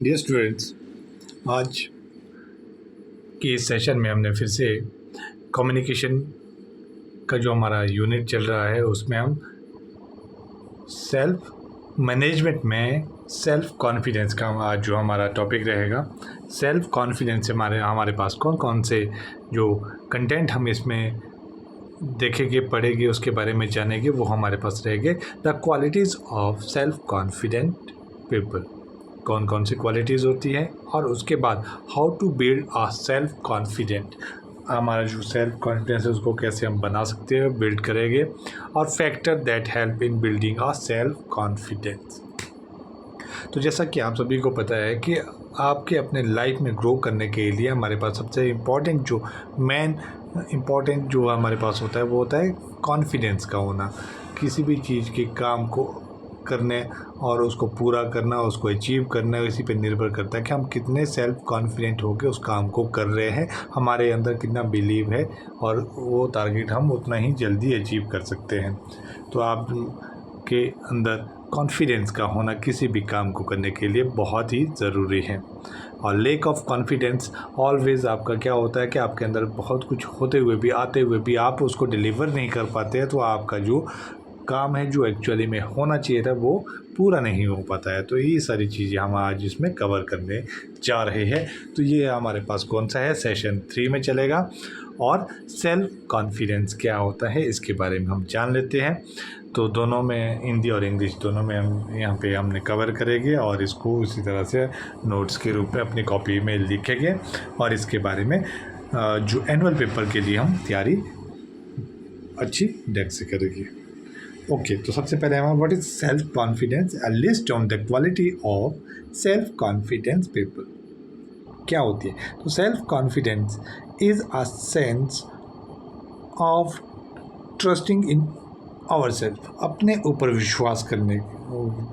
Dear students, आज के इस सेशन में हमने फिर से कम्युनिकेशन का जो हमारा यूनिट चल रहा है उसमें हम सेल्फ मैनेजमेंट में सेल्फ कॉन्फिडेंस का आज जो हमारा टॉपिक रहेगा। सेल्फ कॉन्फिडेंस से हमारे पास कौन कौन से जो कंटेंट हम इसमें देखेंगे पढ़ेंगे उसके बारे में जानेंगे वो हमारे पास रहेंगे। The qualities of self confident people, कौन कौन सी क्वालिटीज़ होती है, और उसके बाद how to build a self confident, हमारा जो सेल्फ कॉन्फिडेंस है उसको कैसे हम बना सकते हैं, बिल्ड करेंगे, और factor that help in building a self confidence. तो जैसा कि आप सभी को पता है कि आपके अपने लाइफ में ग्रो करने के लिए हमारे पास सबसे इम्पॉर्टेंट जो मेन इम्पॉर्टेंट जो हमारे पास होता है वो होता है कॉन्फिडेंस का होना। किसी भी चीज़ के काम को करने और उसको पूरा करना, उसको अचीव करना, इसी पे निर्भर करता है कि हम कितने सेल्फ कॉन्फिडेंट होकर उस काम को कर रहे हैं, हमारे अंदर कितना बिलीव है और वो टारगेट हम उतना ही जल्दी अचीव कर सकते हैं। तो आप के अंदर कॉन्फिडेंस का होना किसी भी काम को करने के लिए बहुत ही ज़रूरी है। और लेक ऑफ कॉन्फिडेंस ऑलवेज़ आपका क्या होता है कि आपके अंदर बहुत कुछ होते हुए भी, आते हुए भी आप उसको डिलीवर नहीं कर पाते हैं, तो आपका जो काम है जो एक्चुअली में होना चाहिए था वो पूरा नहीं हो पाता है। तो ये सारी चीज़ें हम आज इसमें कवर करने जा रहे हैं। तो ये हमारे पास कौन सा है, सेशन 3 में चलेगा, और सेल्फ कॉन्फिडेंस क्या होता है इसके बारे में हम जान लेते हैं। तो दोनों में, हिंदी और इंग्लिश दोनों में हम यहाँ पे हमने कवर करेंगे और इसको उसी तरह से नोट्स के रूप में अपनी कॉपी में लिखेंगे और इसके बारे में जो एनुअल पेपर के लिए हम तैयारी अच्छी ढंग से करेंगे। ओके, तो सबसे पहले हमारा what is self confidence, a list on the quality of self confidence people. क्या होती है? तो self confidence is a sense of trusting in our self, अपने ऊपर विश्वास करने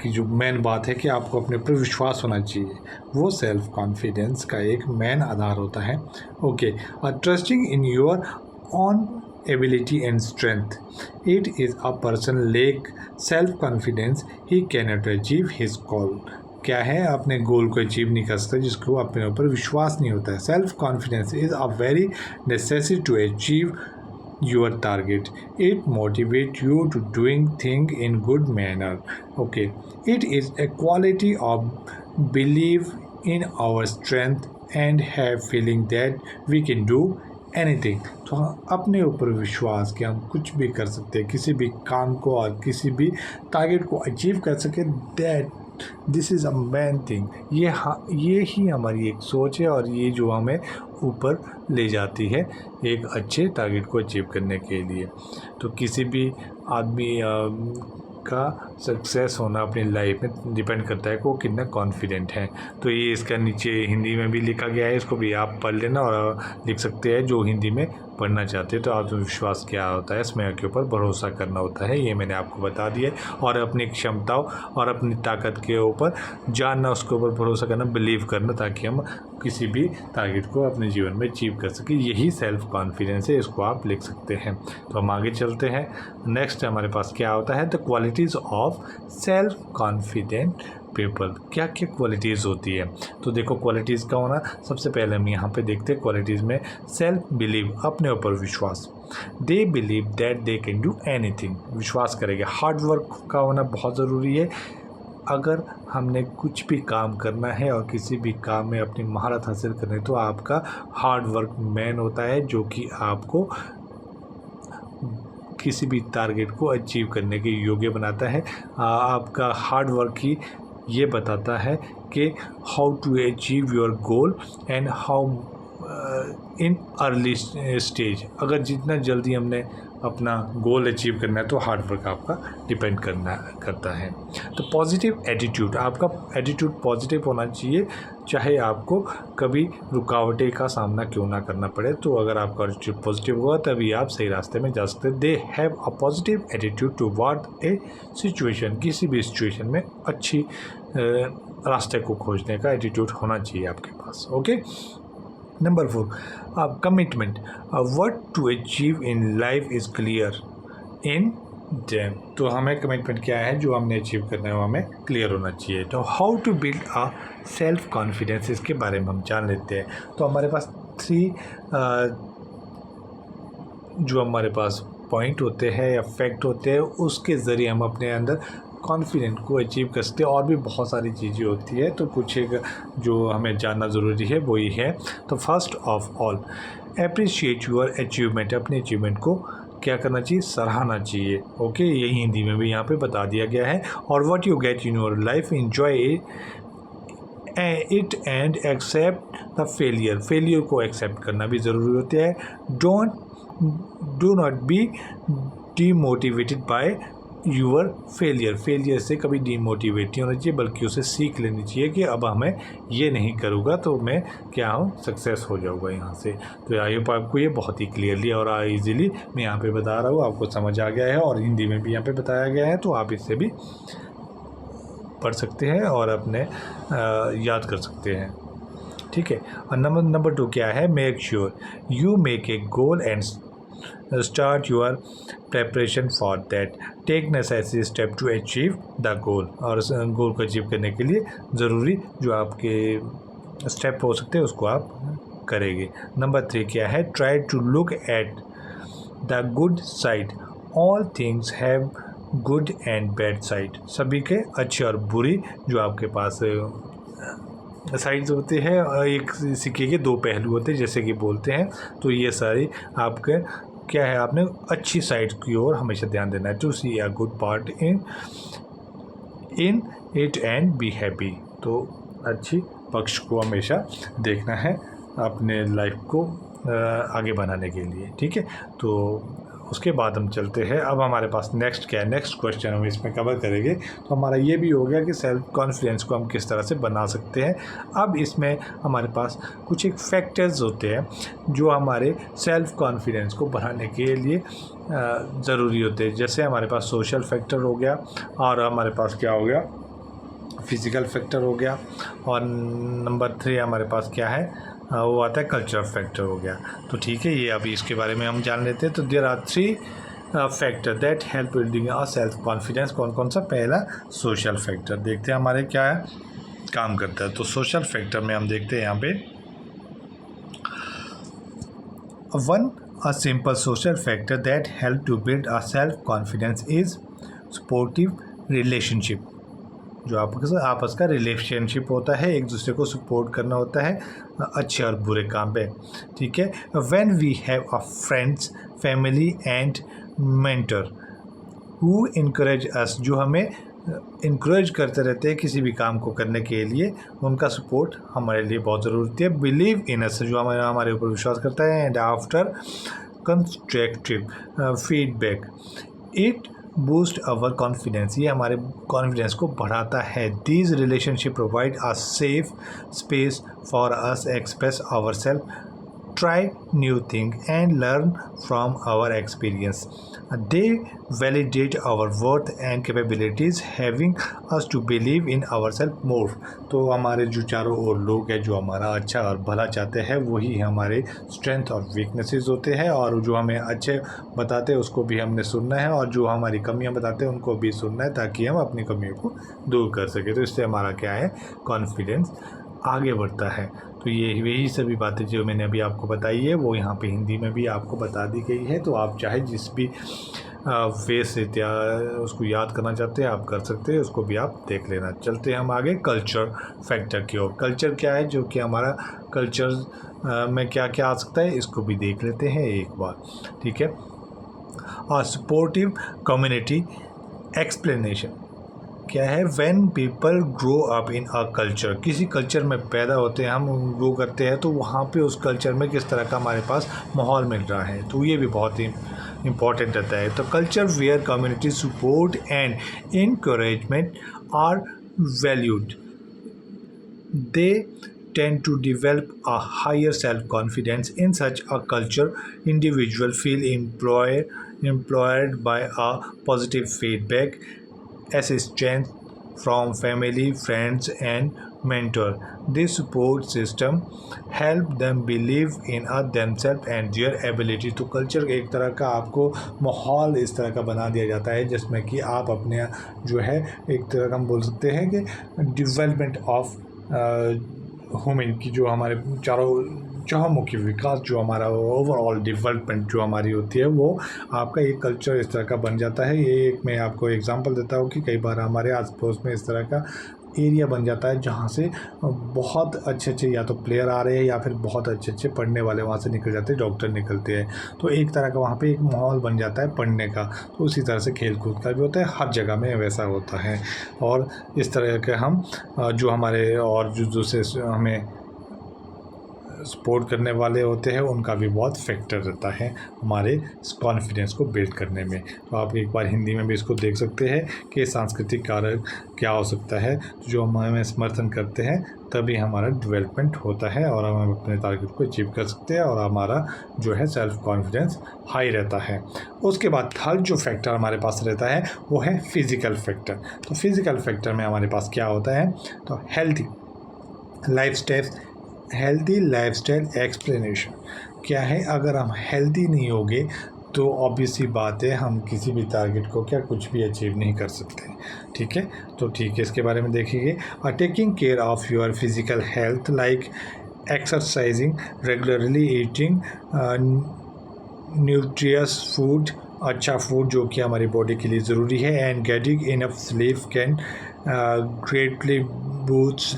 की जो मेन बात है कि आपको अपने ऊपर विश्वास होना चाहिए, वो सेल्फ कॉन्फिडेंस का एक मेन आधार होता है। ओके, और trusting in your on ability and strength. It is a person lack self-confidence, he cannot achieve his goal. क्या है, अपने गोल को अचीव नहीं कर सकता जिसको अपने ऊपर विश्वास नहीं होता है। Self confidence is a very necessary to achieve your target. It motivates you to doing thing in good manner. Okay, it is a quality of believe in our strength and have feeling that we can do anything. तो अपने ऊपर विश्वास कि हम कुछ भी कर सकते हैं, किसी भी काम को और किसी भी टारगेट को अचीव कर सके, that this is a main thing. ये ही हमारी एक सोच है और ये जो हमें ऊपर ले जाती है एक अच्छे टारगेट को अचीव करने के लिए। तो किसी भी आदमी का सक्सेस होना अपनी लाइफ में डिपेंड करता है कि वो कितना कॉन्फिडेंट है। तो ये इसका नीचे हिंदी में भी लिखा गया है, इसको भी आप पढ़ लेना और लिख सकते हैं जो हिंदी में पढ़ना चाहते हैं। तो आत्मविश्वास क्या होता है, इसमें के ऊपर भरोसा करना होता है, ये मैंने आपको बता दिया, और अपनी क्षमताओं और अपनी ताकत के ऊपर जानना, उसके ऊपर भरोसा करना, बिलीव करना, ताकि हम किसी भी टारगेट को अपने जीवन में अचीव कर सकें। यही सेल्फ कॉन्फिडेंस है, इसको आप लिख सकते हैं। तो हम आगे चलते हैं। नेक्स्ट हमारे पास क्या होता है, the qualities of self confident people. क्या क्या क्वालिटीज़ होती है? तो देखो, क्वालिटीज़ का होना, सबसे पहले हम यहाँ पे देखते हैं क्वालिटीज़ में सेल्फ बिलीव, अपने ऊपर विश्वास। They believe that they can do anything, विश्वास करेंगे। हार्ड वर्क का होना बहुत ज़रूरी है। अगर हमने कुछ भी काम करना है और किसी भी काम में अपनी महारत हासिल करनी है तो आपका हार्ड वर्क मेन होता है, जो कि आपको किसी भी टारगेट को अचीव करने के योग्य बनाता है। आपका हार्ड वर्क ही ये बताता है कि how to achieve your goal and how in early stage. अगर जितना जल्दी हमने अपना गोल अचीव करना है तो हार्ड वर्क आपका डिपेंड करता है। तो पॉजिटिव एटीट्यूड, आपका एटीट्यूड पॉजिटिव होना चाहिए, चाहे आपको कभी रुकावटें का सामना क्यों ना करना पड़े। तो अगर आपका एटीट्यूड पॉजिटिव होगा तभी आप सही रास्ते में जा सकते हैं। They have a positive attitude toward A situation, किसी भी सिचुएशन में अच्छी रास्ते को खोजने का एटीट्यूड होना चाहिए आपके पास। Okay, number 4, commitment. What to achieve in life is clear in them. तो हमें कमिटमेंट क्या है जो हमने अचीव करना है वो हमें क्लियर होना चाहिए। तो how to build a self confidence, इसके बारे में हम जान लेते हैं। तो हमारे पास 3 जो हमारे पास पॉइंट होते हैं या फैक्ट होते हैं, उसके ज़रिए हम अपने अंदर कॉन्फिडेंट को अचीव कर सकते हैं। और भी बहुत सारी चीज़ें होती है, तो कुछ एक जो हमें जानना ज़रूरी है वो ही है। तो first of all appreciate your achievement, अपने अचीवमेंट को क्या करना चाहिए, सराहना चाहिए। ओके, यही हिंदी में भी यहाँ पे बता दिया गया है। और what you get in your life enjoy it and accept the failure को एक्सेप्ट करना भी ज़रूरी होता है। Do not be demotivated by your failure से कभी डीमोटिवेट नहीं होना चाहिए, बल्कि उसे सीख लेनी चाहिए कि अब हमें ये नहीं करूँगा तो मैं क्या हूँ, सक्सेस हो जाऊँगा यहाँ से। तो आई होप आपको ये बहुत ही क्लियरली और ईजीली मैं यहाँ पे बता रहा हूँ, आपको समझ आ गया है। और हिंदी में भी यहाँ पे बताया गया है, तो आप इससे भी पढ़ सकते हैं और अपने याद कर सकते हैं। ठीक है। और नंबर 2 क्या है, make sure you make a goal and start your preparation for that, take necessary step to achieve the goal. और गोल को अचीव करने के लिए ज़रूरी जो आपके स्टेप हो सकते हैं उसको आप करेंगे। नंबर 3 क्या है, try to look at the good side, all things have good and bad side, सभी के अच्छे और बुरी जो आपके पास साइड्स होते हैं, एक सिक्के के 2 पहलू होते हैं जैसे कि बोलते हैं। तो ये सारी आपके क्या है, आपने अच्छी साइड की ओर हमेशा ध्यान देना है। To see a good part in it and be happy, तो अच्छी पक्ष को हमेशा देखना है अपने लाइफ को आगे बढ़ाने के लिए। ठीक है, तो उसके बाद हम चलते हैं। अब हमारे पास नेक्स्ट क्या है, नेक्स्ट क्वेश्चन हम इसमें कवर करेंगे। तो हमारा ये भी हो गया कि सेल्फ कॉन्फिडेंस को हम किस तरह से बना सकते हैं। अब इसमें हमारे पास कुछ एक फैक्टर्स होते हैं जो हमारे सेल्फ कॉन्फिडेंस को बढ़ाने के लिए ज़रूरी होते हैं। जैसे हमारे पास सोशल फैक्टर हो गया, और हमारे पास क्या हो गया, फिज़िकल फैक्टर हो गया, और नंबर 3 हमारे पास क्या है, वो आता है कल्चरल फैक्टर हो गया। तो ठीक है, ये अभी इसके बारे में हम जान लेते हैं। तो there are 3 factor that help building a self confidence. कौन कौन सा, पहला सोशल फैक्टर, देखते हैं हमारे क्या है काम करता है। तो सोशल फैक्टर में हम देखते हैं यहाँ पे a simple social factor that help to build a self confidence is supportive relationship। जो आपस का रिलेशनशिप होता है, एक दूसरे को सपोर्ट करना होता है अच्छे और बुरे काम पे। ठीक है, when we have a friends, family and mentor who encourage us, जो हमें इनकरेज करते रहते हैं किसी भी काम को करने के लिए, उनका सपोर्ट हमारे लिए बहुत ज़रूरी है। बिलीव इन अस, जो हमारे ऊपर विश्वास करता है। And after constructive feedback it boost our confidence, ये हमारे कॉन्फिडेंस को बढ़ाता है। These relationship provide a safe space for us express our self, try new things and learn from our experience. They validate our worth and capabilities, having us to believe in ourselves more। तो हमारे जो चारों ओर लोग हैं जो हमारा अच्छा और भला चाहते हैं, वही हमारे स्ट्रेंथ और वीकनेसेस होते हैं। और जो हमें अच्छे बताते हैं उसको भी हमने सुनना है, और जो हमारी कमियां बताते हैं उनको भी सुनना है, ताकि हम अपनी कमियों को दूर कर सकें। तो इससे हमारा क्या है, कॉन्फिडेंस आगे बढ़ता है। तो ये यही सभी बातें जो मैंने अभी आपको बताई है वो यहाँ पे हिंदी में भी आपको बता दी गई है। तो आप चाहे जिस भी वे से उसको याद करना चाहते हैं आप कर सकते हैं, उसको भी आप देख लेना। चलते हैं हम आगे कल्चर फैक्टर की ओर। कल्चर क्या है, जो कि हमारा कल्चर में क्या क्या आ सकता है, इसको भी देख लेते हैं एक बार। ठीक है, और सपोर्टिव कम्युनिटी एक्सप्लेनेशन क्या है, when people grow up in a culture, किसी कल्चर में पैदा होते हैं, हम ग्रो करते हैं, तो वहाँ पे उस कल्चर में किस तरह का हमारे पास माहौल मिल रहा है, तो ये भी बहुत ही इम्पॉर्टेंट रहता है। तो culture where community support and encouragement are valued, they tend to develop a higher self-confidence. In such a culture, individuals feel employed by a positive feedback, assistance from family, friends, and mentor. This support system help them believe in themselves and their ability. तो culture एक तरह का आपको माहौल इस तरह का बना दिया जाता है जिसमें कि आप अपने जो है एक तरह का हम बोल सकते हैं कि डेवलपमेंट ऑफ ह्यूमन की जो हमारे चहुमुखी विकास जो हमारा ओवरऑल डेवलपमेंट जो हमारी होती है वो आपका एक कल्चर इस तरह का बन जाता है। ये एक मैं आपको एग्जांपल देता हूँ कि कई बार हमारे आस पड़ोस में इस तरह का एरिया बन जाता है जहाँ से बहुत अच्छे या तो प्लेयर आ रहे हैं या फिर बहुत अच्छे पढ़ने वाले वहाँ से निकल जाते हैं, डॉक्टर निकलते हैं। तो एक तरह का वहाँ पे एक माहौल बन जाता है पढ़ने का। तो उसी तरह से खेल कूद का भी होता है, हर जगह में वैसा होता है। और इस तरह के हम जो हमारे और जो दूसरे हमें सपोर्ट करने वाले होते हैं उनका भी बहुत फैक्टर रहता है हमारे कॉन्फिडेंस को बिल्ड करने में। तो आप एक बार हिंदी में भी इसको देख सकते हैं कि सांस्कृतिक कारक क्या हो सकता है। जो हमें समर्थन करते हैं तभी हमारा डेवलपमेंट होता है और हम अपने टारगेट को अचीव कर सकते हैं और हमारा जो है सेल्फ कॉन्फिडेंस हाई रहता है। उसके बाद थर्ड जो फैक्टर हमारे पास रहता है वो है फिज़िकल फैक्टर। तो फिज़िकल फैक्टर में हमारे पास क्या होता है, तो हेल्दी लाइफस्टाइल एक्सप्लेनेशन क्या है। अगर हम हेल्दी नहीं होंगे तो ऑब्वियस सी बात है हम किसी भी टारगेट को कुछ भी अचीव नहीं कर सकते। ठीक है, तो ठीक है, इसके बारे में देखेंगे। Taking care of your physical health like exercising regularly, eating nutritious food, अच्छा फूड जो कि हमारी बॉडी के लिए ज़रूरी है, and getting enough sleep can greatly boost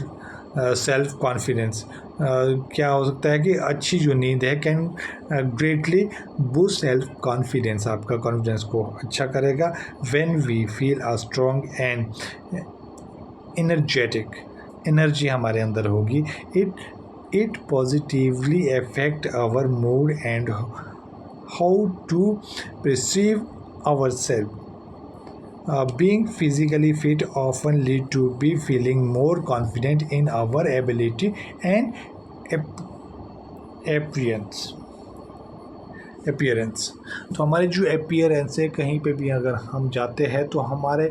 self confidence. क्या हो सकता है कि अच्छी जो नींद है can greatly boost self confidence, आपका कॉन्फिडेंस को अच्छा करेगा। When we feel a strong and energetic, energy हमारे अंदर होगी, it positively affect our mood and how to perceive ourselves. Being physically fit often lead to be feeling more confident in our ability and appearance। तो हमारी जो appearance है, कहीं पे भी अगर हम जाते हैं तो हमारे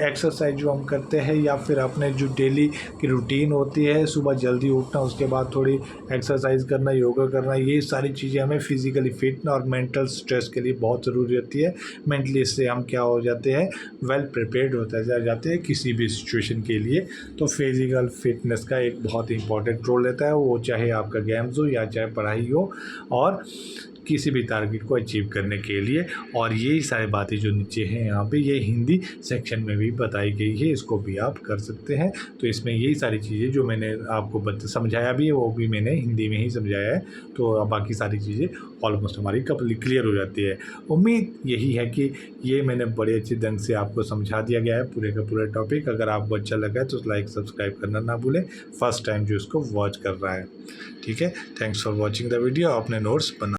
एक्सरसाइज जो हम करते हैं या फिर अपने जो डेली की रूटीन होती है, सुबह जल्दी उठना, उसके बाद थोड़ी एक्सरसाइज करना, योगा करना, ये सारी चीज़ें हमें फिज़िकली फिट और मेंटल स्ट्रेस के लिए बहुत ज़रूरी रहती है। मेंटली इससे हम क्या हो जाते हैं, वेल प्रिपेयर्ड होते जाते हैं किसी भी सिचुएशन के लिए। तो फिज़िकल फिटनेस का एक बहुत इंपॉर्टेंट रोल रहता है, वो चाहे आपका गेम्स हो या चाहे पढ़ाई हो और किसी भी टारगेट को अचीव करने के लिए। और यही सारी बातें जो नीचे हैं यहाँ पे, ये हिंदी सेक्शन में भी बताई गई है, इसको भी आप कर सकते हैं। तो इसमें यही सारी चीज़ें जो मैंने आपको समझाया भी है वो भी मैंने हिंदी में ही समझाया है। तो अब बाकी सारी चीज़ें ऑलमोस्ट हमारी क्लियर हो जाती है। उम्मीद यही है कि ये मैंने बड़े अच्छे ढंग से आपको समझा दिया गया है पूरे का पूरा टॉपिक। अगर आपको अच्छा लगा है तो लाइक सब्सक्राइब करना ना भूलें, फर्स्ट टाइम जो इसको वॉच कर रहा है। ठीक है, thanks for watching the video. अपने नोट्स बना